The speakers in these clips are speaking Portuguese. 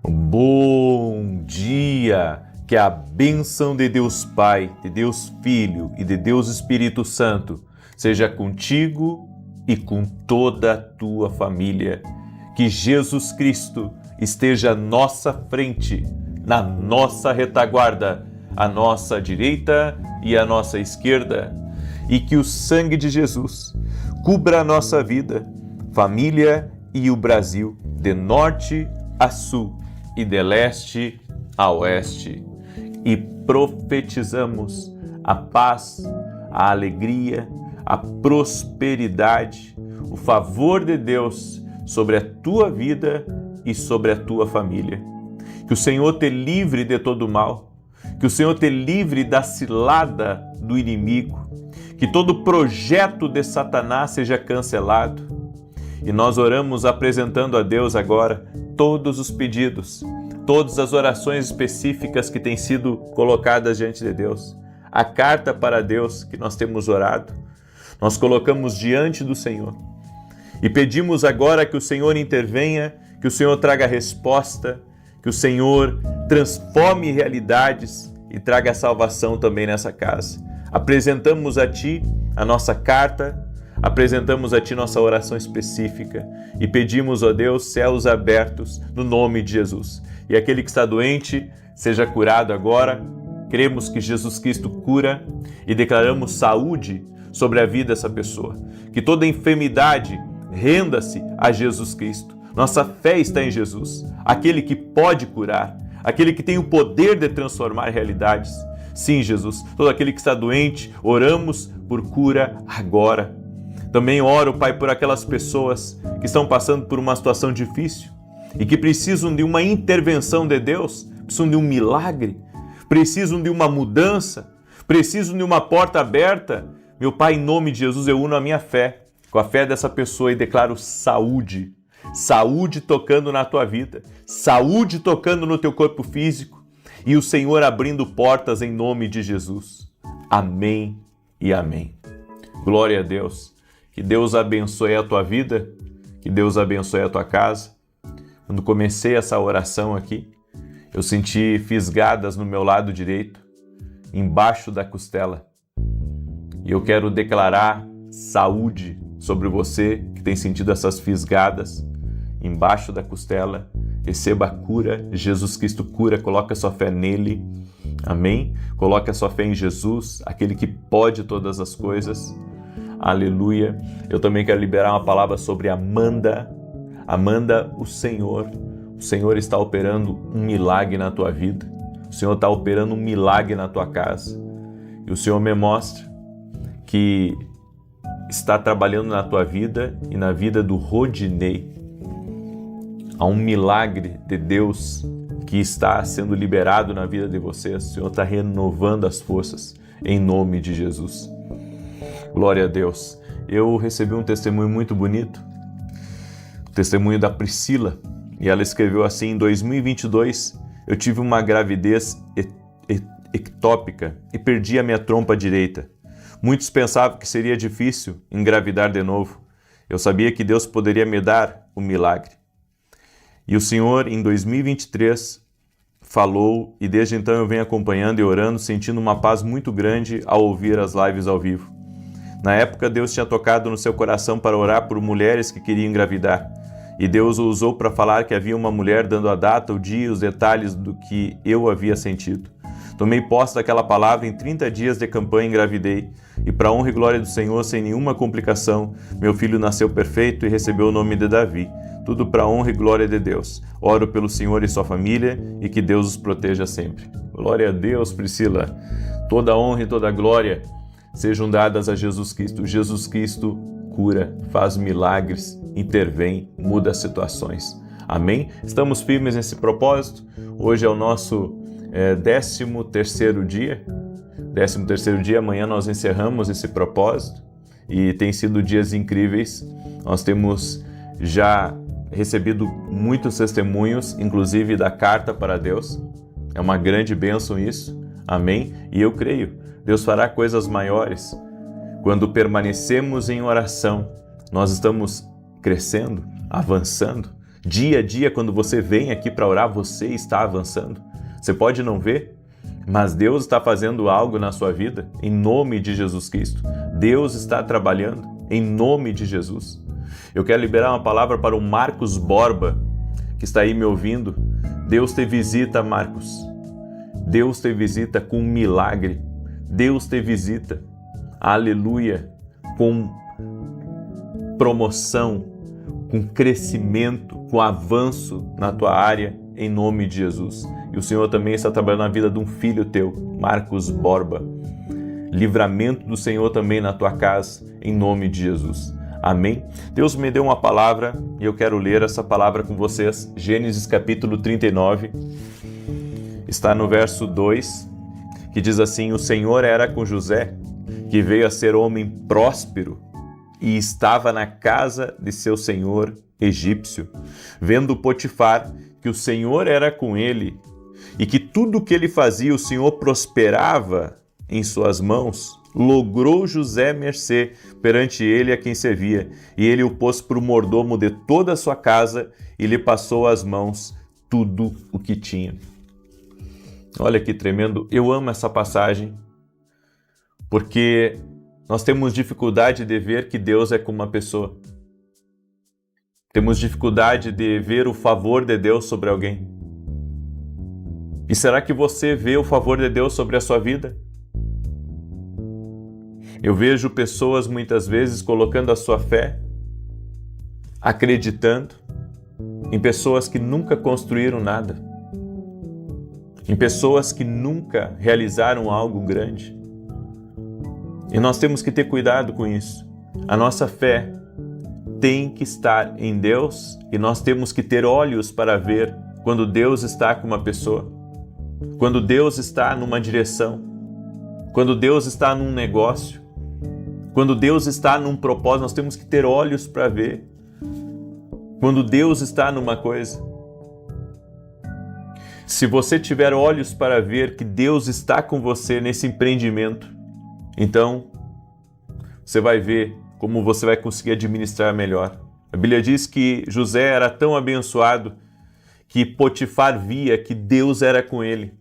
Bom dia! Que a bênção de Deus Pai, de Deus Filho e de Deus Espírito Santo seja contigo e com toda a tua família. Que Jesus Cristo esteja à nossa frente, na nossa retaguarda, à nossa direita e à nossa esquerda. E que o sangue de Jesus cubra a nossa vida, família e o Brasil, de norte a sul e de leste a oeste. E profetizamos a paz, a alegria, a prosperidade, o favor de Deus sobre a tua vida e sobre a tua família. Que o Senhor te livre de todo mal, que o Senhor te livre da cilada do inimigo, que todo projeto de Satanás seja cancelado. E nós oramos apresentando a Deus agora todos os pedidos, todas as orações específicas que têm sido colocadas diante de Deus. A carta para Deus que nós temos orado, nós colocamos diante do Senhor. E pedimos agora que o Senhor intervenha, que o Senhor traga resposta, que o Senhor transforme realidades e traga salvação também nessa casa. Apresentamos a Ti a nossa carta, apresentamos a Ti nossa oração específica e pedimos, ó Deus, céus abertos no nome de Jesus. E aquele que está doente seja curado agora. Cremos que Jesus Cristo cura e declaramos saúde sobre a vida dessa pessoa. Que toda enfermidade renda-se a Jesus Cristo. Nossa fé está em Jesus, aquele que pode curar, aquele que tem o poder de transformar realidades. Sim, Jesus, todo aquele que está doente, oramos por cura agora. Também oro, Pai, por aquelas pessoas que estão passando por uma situação difícil e que precisam de uma intervenção de Deus, precisam de um milagre, precisam de uma mudança, precisam de uma porta aberta. Meu Pai, em nome de Jesus, eu uno a minha fé com a fé dessa pessoa e declaro saúde. Saúde tocando na tua vida, saúde tocando no teu corpo físico e o Senhor abrindo portas em nome de Jesus. Amém e amém. Glória a Deus. Que Deus abençoe a tua vida, que Deus abençoe a tua casa. Quando comecei essa oração aqui, eu senti fisgadas no meu lado direito, embaixo da costela. E eu quero declarar saúde sobre você que tem sentido essas fisgadas embaixo da costela. Receba a cura, Jesus Cristo cura, coloca a sua fé nele. Amém? Coloque a sua fé em Jesus, aquele que pode todas as coisas. Aleluia. Eu também quero liberar uma palavra sobre Amanda. Amanda, o Senhor está operando um milagre na tua vida. O Senhor está operando um milagre na tua casa. E o Senhor me mostra que está trabalhando na tua vida e na vida do Rodinei. Há um milagre de Deus que está sendo liberado na vida de vocês. O Senhor está renovando as forças em nome de Jesus. Glória a Deus. Eu recebi um testemunho muito bonito, o testemunho da Priscila, e ela escreveu assim: em 2022 eu tive uma gravidez ectópica e perdi a minha trompa direita. Muitos pensavam que seria difícil engravidar de novo. Eu sabia que Deus poderia me dar o milagre. E o Senhor, em 2023, falou, e desde então eu venho acompanhando e orando, sentindo uma paz muito grande ao ouvir as lives ao vivo. Na época, Deus tinha tocado no seu coração para orar por mulheres que queriam engravidar. E Deus o usou para falar que havia uma mulher dando a data, o dia e os detalhes do que eu havia sentido. Tomei posse daquela palavra, em 30 dias de campanha engravidei. E para a honra e glória do Senhor, sem nenhuma complicação, meu filho nasceu perfeito e recebeu o nome de Davi. Tudo para a honra e glória de Deus. Oro pelo Senhor e sua família e que Deus os proteja sempre. Glória a Deus, Priscila. Toda a honra e toda a glória sejam dadas a Jesus Cristo. Jesus Cristo cura, faz milagres, intervém, muda as situações. Amém? Estamos firmes nesse propósito. Hoje é o nosso 13º dia. 13º dia, amanhã nós encerramos esse propósito e tem sido dias incríveis. Nós temos já recebido muitos testemunhos, inclusive da carta para Deus. É uma grande bênção isso. Amém? E eu creio, Deus fará coisas maiores. Quando permanecemos em oração, nós estamos crescendo, avançando, Dia a dia, quando você vem aqui para orar, você está avançando. Você pode não ver, mas Deus está fazendo algo na sua vida, em nome de Jesus Cristo. Deus está trabalhando, em nome de Jesus. Eu quero liberar uma palavra para o Marcos Borba, que está aí me ouvindo. Deus te visita, Marcos. Deus te visita com um milagre. Deus te visita, aleluia, com promoção, com crescimento, com avanço na tua área, em nome de Jesus. E o Senhor também está trabalhando na vida de um filho teu, Marcos Borba. Livramento do Senhor também na tua casa, em nome de Jesus. Amém? Deus me deu uma palavra e eu quero ler essa palavra com vocês. Gênesis capítulo 39, está no verso 2, que diz assim: o Senhor era com José, que veio a ser homem próspero, e estava na casa de seu senhor egípcio. Vendo Potifar que o Senhor era com ele, e que tudo o que ele fazia o Senhor prosperava em suas mãos, logrou José mercê perante ele a quem servia, e ele o pôs por mordomo de toda a sua casa, e lhe passou às mãos tudo o que tinha. Olha que tremendo, eu amo essa passagem, porque nós temos dificuldade de ver que Deus é como uma pessoa. Temos dificuldade de ver o favor de Deus sobre alguém. E será que você vê o favor de Deus sobre a sua vida? Eu vejo pessoas muitas vezes colocando a sua fé, acreditando em pessoas que nunca construíram nada, em pessoas que nunca realizaram algo grande. E nós temos que ter cuidado com isso. A nossa fé tem que estar em Deus e nós temos que ter olhos para ver quando Deus está com uma pessoa, quando Deus está numa direção, quando Deus está num negócio, quando Deus está num propósito. Nós temos que ter olhos para ver quando Deus está numa coisa. Se você tiver olhos para ver que Deus está com você nesse empreendimento, então você vai ver como você vai conseguir administrar melhor. A Bíblia diz que José era tão abençoado que Potifar via que Deus era com ele.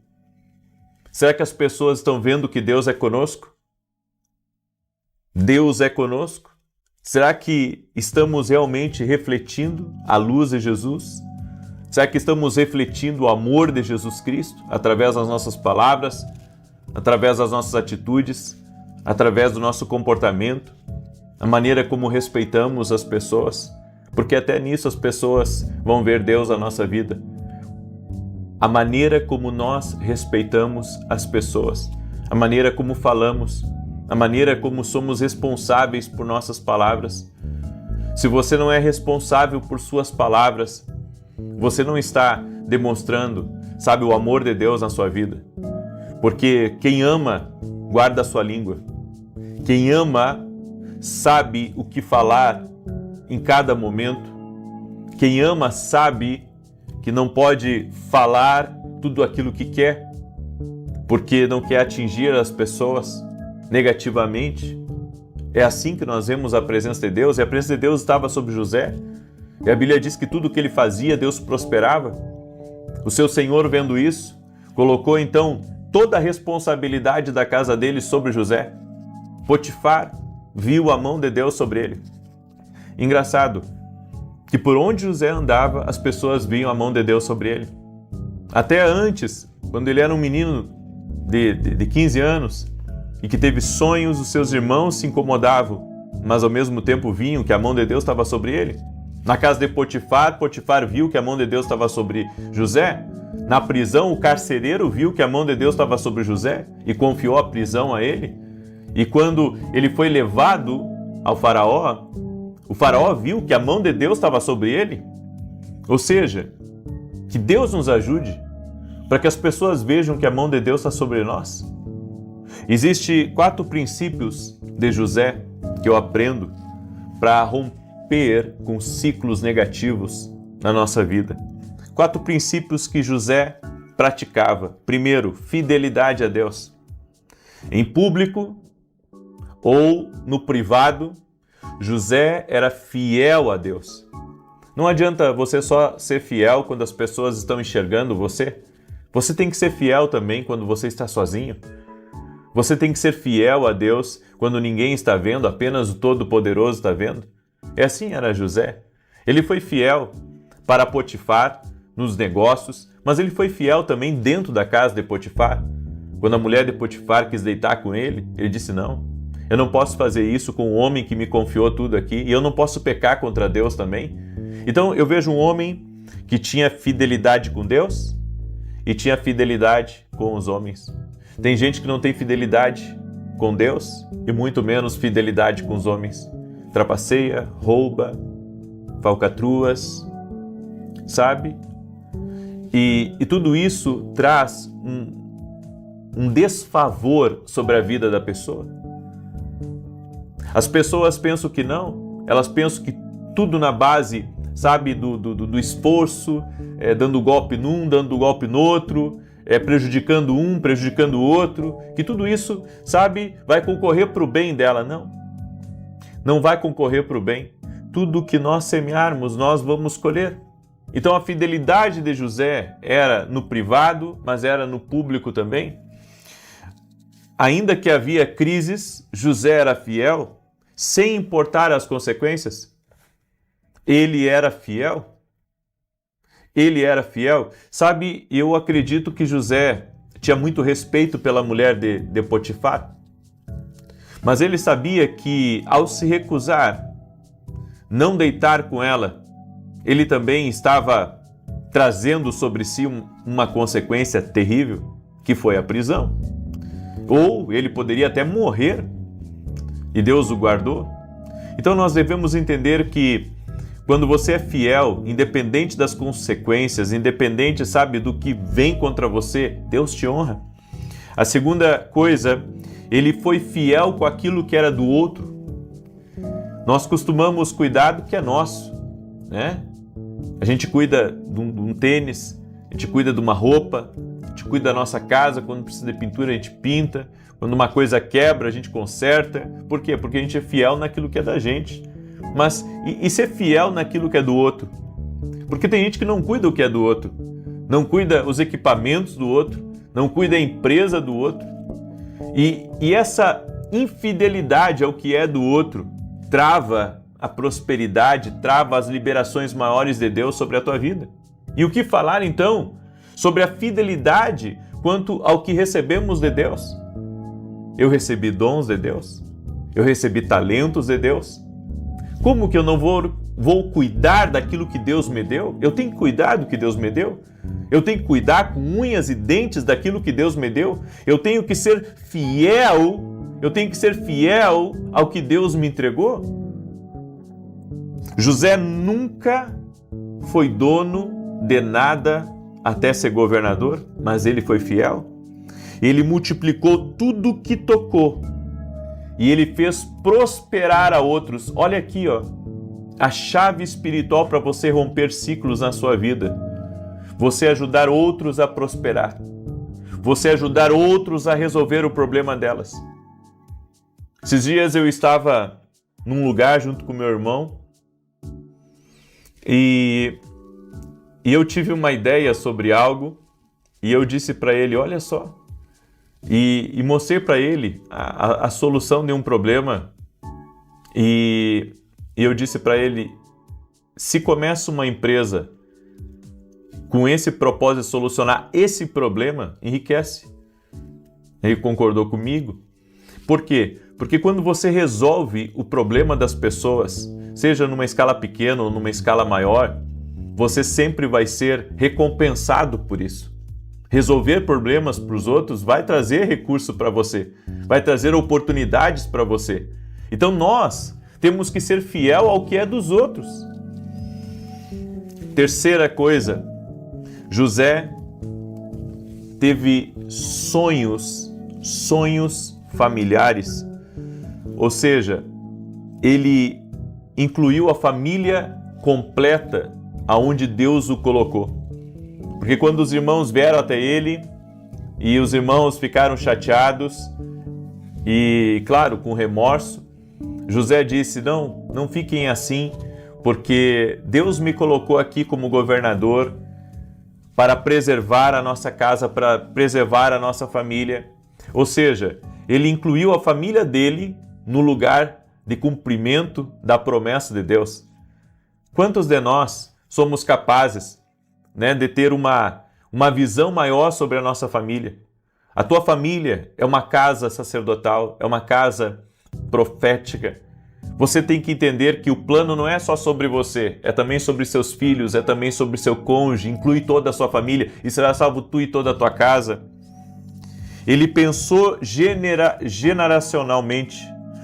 Será que as pessoas estão vendo que Deus é conosco? Deus é conosco? Será que estamos realmente refletindo a luz de Jesus? Será que estamos refletindo o amor de Jesus Cristo através das nossas palavras, através das nossas atitudes, através do nosso comportamento, a maneira como respeitamos as pessoas? Porque até nisso as pessoas vão ver Deus na nossa vida. A maneira como nós respeitamos as pessoas, a maneira como falamos, a maneira como somos responsáveis por nossas palavras. Se você não é responsável por suas palavras, você não está demonstrando, sabe, o amor de Deus na sua vida. Porque quem ama, guarda a sua língua. Quem ama, sabe o que falar em cada momento. Quem ama, sabe que não pode falar tudo aquilo que quer, porque não quer atingir as pessoas negativamente. É assim que nós vemos a presença de Deus, e a presença de Deus estava sobre José. E a Bíblia diz que tudo que ele fazia, Deus prosperava. O seu senhor, vendo isso, colocou então toda a responsabilidade da casa dele sobre José. Potifar viu a mão de Deus sobre ele. Engraçado que por onde José andava, as pessoas viam a mão de Deus sobre ele. Até antes, quando ele era um menino de 15 anos e que teve sonhos, os seus irmãos se incomodavam, mas ao mesmo tempo viam que a mão de Deus estava sobre ele. Na casa de Potifar, Potifar viu que a mão de Deus estava sobre José. Na prisão, o carcereiro viu que a mão de Deus estava sobre José e confiou a prisão a ele. E quando ele foi levado ao faraó, o faraó viu que a mão de Deus estava sobre ele. Ou seja, que Deus nos ajude para que as pessoas vejam que a mão de Deus está sobre nós. Existem 4 princípios de José que eu aprendo para romper com ciclos negativos na nossa vida. 4 princípios que José praticava. Primeiro, fidelidade a Deus. Em público ou no privado, José era fiel a Deus. Não adianta você só ser fiel quando as pessoas estão enxergando você. Você tem que ser fiel também quando você está sozinho. Você tem que ser fiel a Deus quando ninguém está vendo, apenas o Todo-Poderoso está vendo. É assim era José. Ele foi fiel para Potifar nos negócios, mas ele foi fiel também dentro da casa de Potifar. Quando a mulher de Potifar quis deitar com ele, ele disse: não, eu não posso fazer isso com o homem que me confiou tudo aqui, e eu não posso pecar contra Deus também. Então eu vejo um homem que tinha fidelidade com Deus e tinha fidelidade com os homens. Tem gente que não tem fidelidade com Deus e muito menos fidelidade com os homens. Trapaceia, rouba, falcatruas, sabe? E tudo isso traz um desfavor sobre a vida da pessoa. As pessoas pensam que não, elas pensam que tudo na base, sabe, do esforço, dando golpe num, dando golpe no outro, prejudicando um, prejudicando o outro, que tudo isso, sabe, vai concorrer para o bem dela. Não, não vai concorrer para o bem. Tudo que nós semearmos, nós vamos colher. Então a fidelidade de José era no privado, mas era no público também. Ainda que havia crises, José era fiel, sem importar as consequências. Ele era fiel. Ele era fiel. Sabe, eu acredito que José tinha muito respeito pela mulher de Potifar. Mas ele sabia que, ao se recusar, não deitar com ela, ele também estava trazendo sobre si uma consequência terrível, que foi a prisão. Ou ele poderia até morrer, e Deus o guardou. Então nós devemos entender que quando você é fiel, independente das consequências, independente, sabe, do que vem contra você, Deus te honra. A segunda coisa, ele foi fiel com aquilo que era do outro. Nós costumamos cuidar do que é nosso, né? A gente cuida de um tênis, a gente cuida de uma roupa, a gente cuida da nossa casa, quando precisa de pintura a gente pinta, quando uma coisa quebra a gente conserta. Por quê? Porque a gente é fiel naquilo que é da gente. Mas e ser fiel naquilo que é do outro? Porque tem gente que não cuida o que é do outro, não cuida os equipamentos do outro, não cuida a empresa do outro. E essa infidelidade ao que é do outro trava a prosperidade, trava as liberações maiores de Deus sobre a tua vida. E o que falar então sobre a fidelidade quanto ao que recebemos de Deus? Eu recebi dons de Deus, eu recebi talentos de Deus. Como que eu não vou cuidar daquilo que Deus me deu? Eu tenho que cuidar do que Deus me deu. Eu tenho que cuidar com unhas e dentes daquilo que Deus me deu. Eu tenho que ser fiel. Eu tenho que ser fiel ao que Deus me entregou. José nunca foi dono de nada até ser governador, mas ele foi fiel. Ele multiplicou tudo que tocou. E ele fez prosperar a outros. Olha aqui, ó, a chave espiritual para você romper ciclos na sua vida. Você ajudar outros a prosperar. Você ajudar outros a resolver o problema delas. Esses dias eu estava num lugar junto com meu irmão e eu tive uma ideia sobre algo e eu disse para ele, olha só, e mostrei para ele a solução de um problema e eu disse para ele, se começa uma empresa com esse propósito de solucionar esse problema, enriquece. Ele concordou comigo. Por quê? Porque quando você resolve o problema das pessoas, seja numa escala pequena ou numa escala maior, você sempre vai ser recompensado por isso. Resolver problemas para os outros vai trazer recurso para você, vai trazer oportunidades para você. Então nós temos que ser fiel ao que é dos outros. Terceira coisa, José teve sonhos familiares, ou seja, ele incluiu a família completa aonde Deus o colocou. Porque quando os irmãos vieram até ele e os irmãos ficaram chateados e, claro, com remorso, José disse, não fiquem assim, porque Deus me colocou aqui como governador para preservar a nossa casa, para preservar a nossa família. Ou seja, ele incluiu a família dele no lugar de cumprimento da promessa de Deus. Quantos de nós somos capazes, de ter uma visão maior sobre a nossa família? A tua família é uma casa sacerdotal, é uma casa profética. Você tem que entender que o plano não é só sobre você, é também sobre seus filhos, é também sobre seu cônjuge, inclui toda a sua família e será salvo tu e toda a tua casa. Ele pensou generacionalmente,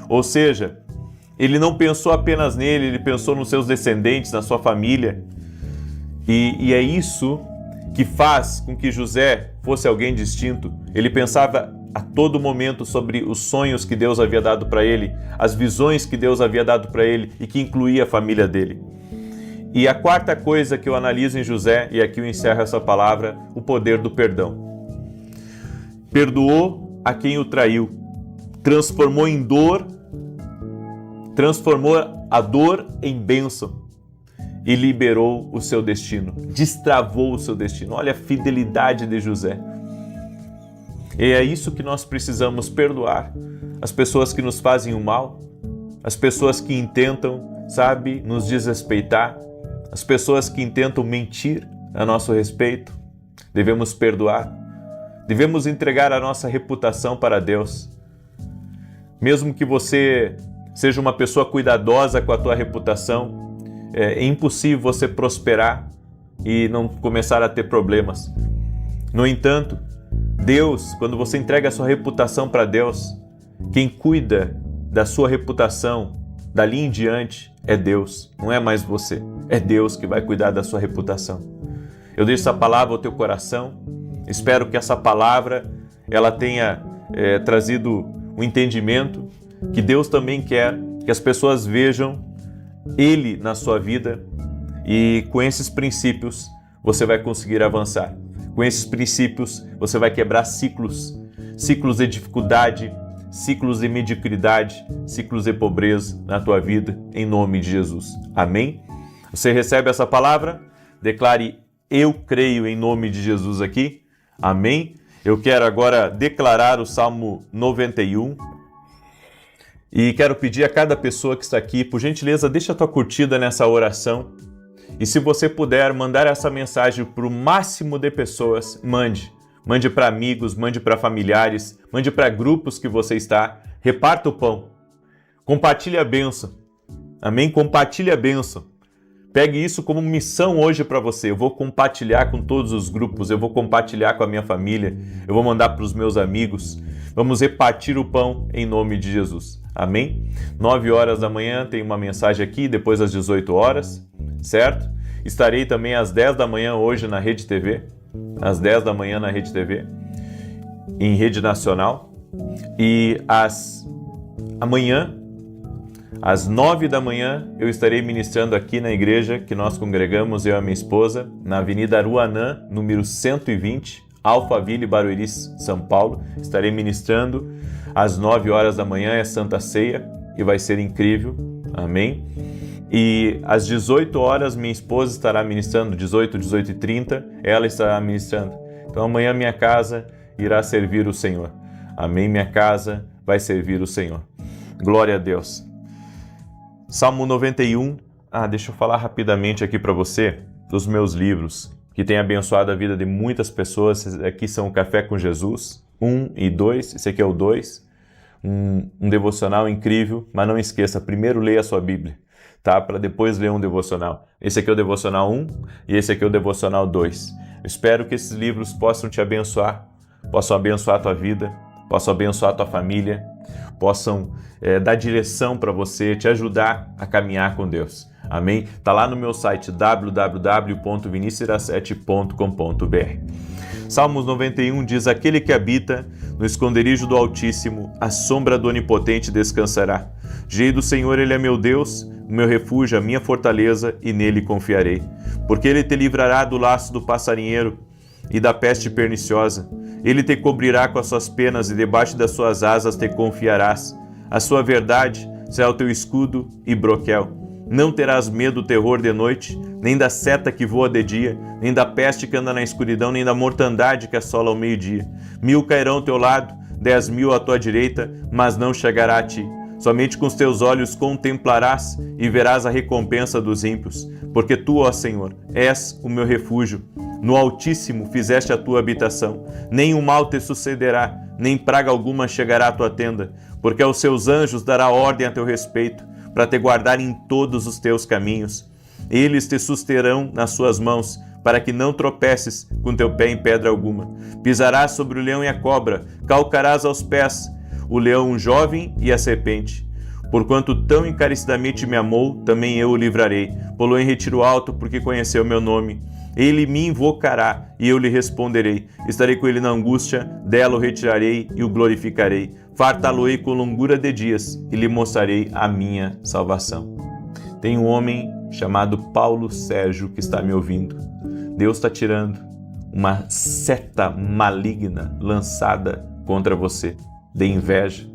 ou seja, ele não pensou apenas nele, ele pensou nos seus descendentes, na sua família. E é isso que faz com que José fosse alguém distinto. Ele pensava a todo momento sobre os sonhos que Deus havia dado para ele, as visões que Deus havia dado para ele e que incluía a família dele. E a quarta coisa que eu analiso em José, e aqui eu encerro essa palavra, o poder do perdão. Perdoou a quem o traiu, transformou a dor em bênção e liberou o seu destino, destravou o seu destino. Olha a fidelidade de José. E é isso que nós precisamos perdoar. As pessoas que nos fazem o mal, as pessoas que intentam, nos desrespeitar, as pessoas que intentam mentir a nosso respeito. Devemos perdoar. Devemos entregar a nossa reputação para Deus. Mesmo que você seja uma pessoa cuidadosa com a tua reputação, é impossível você prosperar e não começar a ter problemas. No entanto, Deus, quando você entrega a sua reputação para Deus, quem cuida da sua reputação dali em diante é Deus, não é mais você. É Deus que vai cuidar da sua reputação. Eu deixo essa palavra ao teu coração. Espero que essa palavra ela tenha trazido um entendimento que Deus também quer que as pessoas vejam Ele na sua vida e com esses princípios você vai conseguir avançar. Com esses princípios, você vai quebrar ciclos de dificuldade, ciclos de mediocridade, ciclos de pobreza na tua vida, em nome de Jesus. Amém? Você recebe essa palavra? Declare, eu creio em nome de Jesus aqui. Amém? Eu quero agora declarar o Salmo 91 e quero pedir a cada pessoa que está aqui, por gentileza, deixa a tua curtida nessa oração. E se você puder mandar essa mensagem para o máximo de pessoas, mande. Mande para amigos, mande para familiares, mande para grupos que você está. Reparta o pão. Compartilhe a bênção. Amém? Compartilhe a bênção. Pegue isso como missão hoje para você. Eu vou compartilhar com todos os grupos, eu vou compartilhar com a minha família, eu vou mandar para os meus amigos. Vamos repartir o pão em nome de Jesus. Amém? 9 horas da manhã tem uma mensagem aqui, depois às 18 horas, certo? Estarei também às 10 da manhã hoje na Rede TV, às 10 da manhã na Rede TV, em rede nacional. E amanhã, às 9 da manhã, eu estarei ministrando aqui na igreja que nós congregamos, eu e a minha esposa, na Avenida Aruanã, número 120, Alphaville, Barueri, São Paulo. Estarei ministrando às 9 horas da manhã, é Santa Ceia, e vai ser incrível. Amém? E às 18 horas, minha esposa estará ministrando, 18h30, ela estará ministrando. Então amanhã minha casa irá servir o Senhor. Amém? Minha casa vai servir o Senhor. Glória a Deus. Salmo 91. Deixa eu falar rapidamente aqui para você dos meus livros, que tem abençoado a vida de muitas pessoas. Aqui são o Café com Jesus, 1 e 2. Esse aqui é o 2. Um devocional incrível, mas não esqueça, primeiro leia a sua Bíblia, tá? Para depois ler um devocional. Esse aqui é o devocional 1 e esse aqui é o devocional 2. Eu espero que esses livros possam te abençoar, possam abençoar a tua vida, possam abençoar a tua família, possam dar direção para você, te ajudar a caminhar com Deus. Amém? Está lá no meu site www.vinicius17.com.br. Salmos 91 diz: aquele que habita no esconderijo do Altíssimo, a sombra do Onipotente descansará. Direi do Senhor, Ele é meu Deus, o meu refúgio, a minha fortaleza, e nele confiarei. Porque Ele te livrará do laço do passarinheiro e da peste perniciosa. Ele te cobrirá com as suas penas e debaixo das suas asas te confiarás. A sua verdade será o teu escudo e broquel. Não terás medo do terror de noite, nem da seta que voa de dia, nem da peste que anda na escuridão, nem da mortandade que assola ao meio-dia. 1000 cairão ao teu lado, 10.000 à tua direita, mas não chegará a ti. Somente com os teus olhos contemplarás e verás a recompensa dos ímpios, porque tu, ó Senhor, és o meu refúgio. No Altíssimo fizeste a tua habitação. Nem o mal te sucederá, nem praga alguma chegará à tua tenda, porque aos seus anjos dará ordem a teu respeito, para te guardar em todos os teus caminhos. Eles te susterão nas suas mãos, para que não tropeces com teu pé em pedra alguma. Pisarás sobre o leão e a cobra, calcarás aos pés o leão jovem e a serpente. Porquanto tão encarecidamente me amou, também eu o livrarei. Pô-lo em retiro alto, porque conheceu meu nome. Ele me invocará, e eu lhe responderei. Estarei com ele na angústia, dela o retirarei e o glorificarei. Fartá-lo-ei com longura de dias, e lhe mostrarei a minha salvação. Tem um homem chamado Paulo Sérgio que está me ouvindo. Deus está tirando uma seta maligna lançada contra você, de inveja.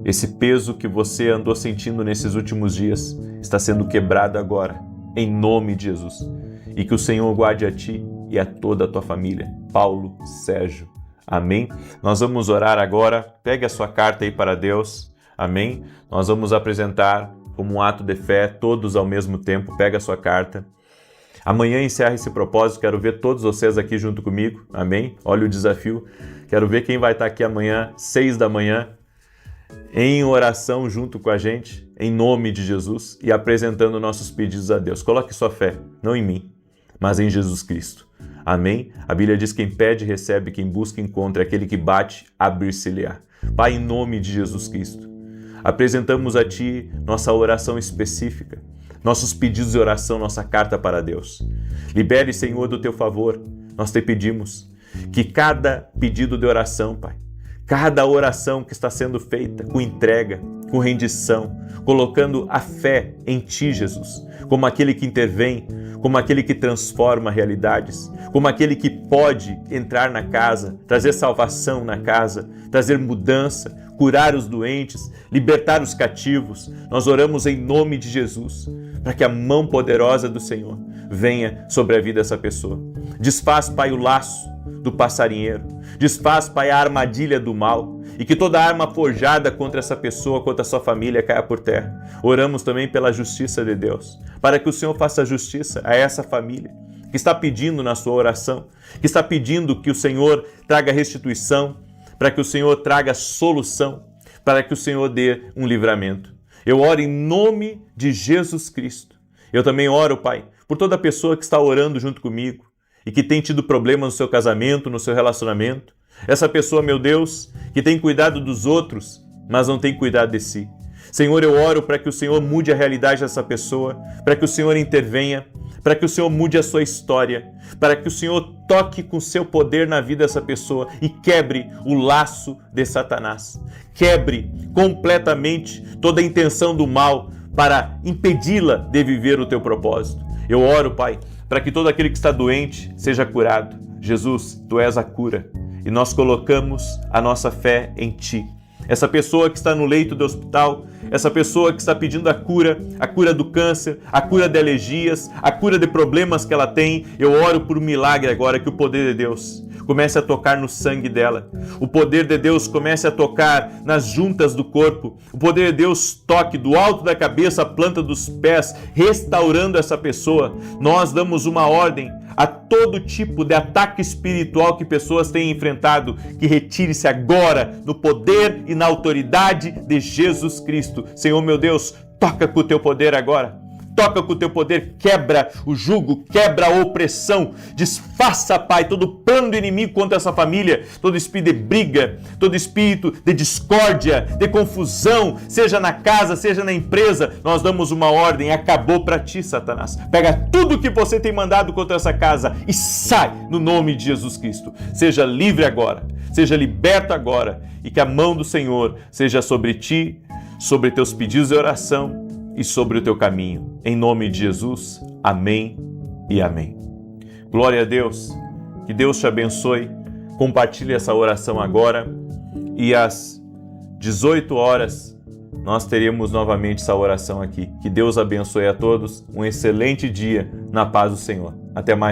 Esse peso que você andou sentindo nesses últimos dias está sendo quebrado agora, em nome de Jesus. E que o Senhor guarde a ti e a toda a tua família. Paulo Sérgio. Amém? Nós vamos orar agora. Pegue a sua carta aí para Deus. Amém? Nós vamos apresentar como um ato de fé, todos ao mesmo tempo. Pega a sua carta. Amanhã encerra esse propósito. Quero ver todos vocês aqui junto comigo. Amém? Olha o desafio. Quero ver quem vai estar aqui amanhã, 6 da manhã, em oração junto com a gente, em nome de Jesus, e apresentando nossos pedidos a Deus. Coloque sua fé, não em mim, mas em Jesus Cristo. Amém? A Bíblia diz: quem pede, recebe, quem busca, encontra, aquele que bate, abrir-se-lhe-á. Pai, em nome de Jesus Cristo, apresentamos a Ti nossa oração específica, nossos pedidos de oração, nossa carta para Deus. Libere, Senhor, do Teu favor. Nós Te pedimos que cada pedido de oração, Pai, cada oração que está sendo feita com entrega, com rendição, colocando a fé em Ti, Jesus, como aquele que intervém, como aquele que transforma realidades, como aquele que pode entrar na casa, trazer salvação na casa, trazer mudança, curar os doentes, libertar os cativos. Nós oramos em nome de Jesus, para que a mão poderosa do Senhor venha sobre a vida dessa pessoa. Desfaz, Pai, o laço do passarinheiro. Desfaz, Pai, a armadilha do mal, e que toda arma forjada contra essa pessoa, contra a sua família, caia por terra. Oramos também pela justiça de Deus, para que o Senhor faça justiça a essa família que está pedindo na sua oração, que está pedindo que o Senhor traga restituição, para que o Senhor traga solução, para que o Senhor dê um livramento. Eu oro em nome de Jesus Cristo. Eu também oro, Pai, por toda pessoa que está orando junto comigo e que tem tido problemas no seu casamento, no seu relacionamento. Essa pessoa, meu Deus, que tem cuidado dos outros, mas não tem cuidado de si. Senhor, eu oro para que o Senhor mude a realidade dessa pessoa, para que o Senhor intervenha, para que o Senhor mude a sua história, para que o Senhor toque com seu poder na vida dessa pessoa e quebre o laço de Satanás. Quebre completamente toda a intenção do mal para impedi-la de viver o teu propósito. Eu oro, Pai, para que todo aquele que está doente seja curado. Jesus, Tu és a cura e nós colocamos a nossa fé em Ti. Essa pessoa que está no leito do hospital, essa pessoa que está pedindo a cura do câncer, a cura de alergias, a cura de problemas que ela tem, eu oro por um milagre agora, que o poder de Deus comece a tocar no sangue dela. O poder de Deus comece a tocar nas juntas do corpo. O poder de Deus toque do alto da cabeça à planta dos pés, restaurando essa pessoa. Nós damos uma ordem a todo tipo de ataque espiritual que pessoas têm enfrentado, que retire-se agora no poder e na autoridade de Jesus Cristo. Senhor meu Deus, toca com o Teu poder agora. Toca com o Teu poder, quebra o jugo, quebra a opressão, desfaça, Pai, todo plano do inimigo contra essa família, todo espírito de briga, todo espírito de discórdia, de confusão, seja na casa, seja na empresa. Nós damos uma ordem: acabou para ti, Satanás. Pega tudo que você tem mandado contra essa casa e sai no nome de Jesus Cristo. Seja livre agora, seja liberto agora, e que a mão do Senhor seja sobre ti, sobre teus pedidos de oração e sobre o teu caminho. Em nome de Jesus, amém e amém. Glória a Deus, que Deus te abençoe. Compartilhe essa oração agora e às 18 horas nós teremos novamente essa oração aqui. Que Deus abençoe a todos, um excelente dia na paz do Senhor. Até mais.